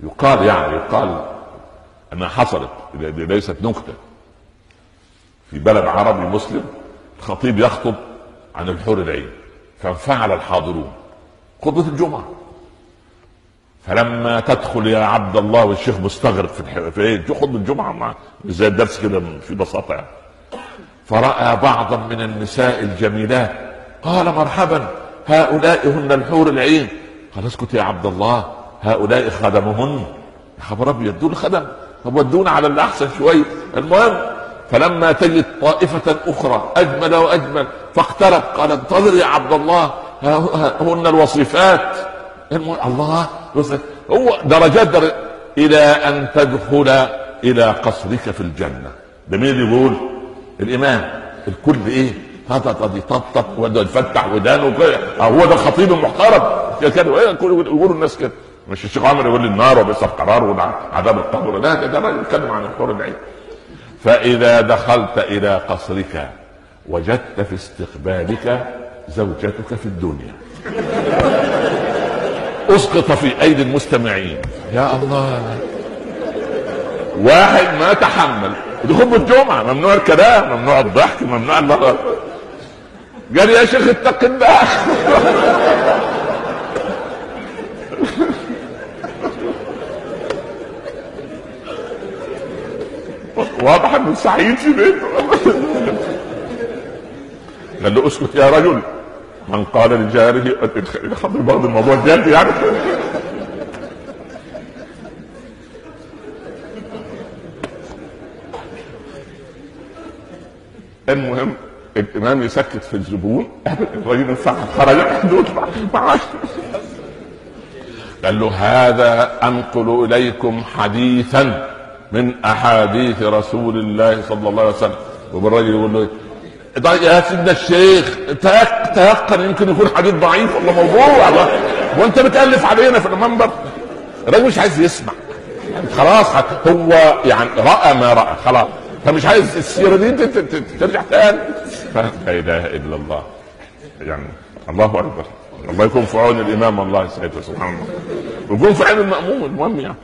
يقال انها حصلت، ليست نكته. في بلد عربي مسلم الخطيب يخطب عن الحور العين، فانفعل الحاضرون خطبة الجمعة. فلما تدخل يا عبد الله والشيخ مستغرق في خطبة الجمعة زي الدرس كده في بساطة يعني. فرأى بعضا من النساء الجميلات قال مرحبا هؤلاء هن الحور العين. قال اسكت يا عبد الله، هؤلاء خدمهن. يا خبر ابيض، دول خدم، طب ودونا على اللي احسن شويه. المهم فلما تجد طائفة اخرى اجمل واجمل فاقترب قال انتظر يا عبد الله هن الوصيفات. الله، هو درجات الى ان تدخل الى قصرك في الجنة. ده مين اللي يقول؟ الامام. الكل ايه؟ طب وده يفتح ودانه كده. هو ده الخطيب المحترم كده. يقولوا الناس كده، مش الشيخ عمر يقول لي النار وبئس القرار وعذاب القبر. لا، ده راجل يتكلم عن الحور العين. فاذا دخلت الى قصرك وجدت في استقبالك زوجتك في الدنيا. اسقط في ايدي المستمعين يا الله. واحد ما تحمل، ودي خطبة الجمعة، ممنوع الكلام، ممنوع الضحك، ممنوع الله. قال يا شيخ اتق الله. واضح انه سعيد في بيته. قال له اسكت يا رجل، من قال لجاره خطر بعض الموضوع جد يعني. المهم الامام يسكت في الزبون. الرجل انفعل خرج حدود معاه. قال له هذا انقل اليكم حديثا من احاديث رسول الله صلى الله عليه وسلم. والراجل يقول له يا سيدنا الشيخ تيقن يمكن يكون حديث ضعيف ولا موضوع، وانت بتألف علينا في المنبر. الراجل مش عايز يسمع يعني، خلاص هو يعني رأى ما رأى خلاص، فمش عايز السيرة دي ترجع تاني. لا اله الا الله يعني. الله اكبر. الله يكون في عون الامام، الله يسعده سبحان الله، ويكون في عون المأموم. المهم يعني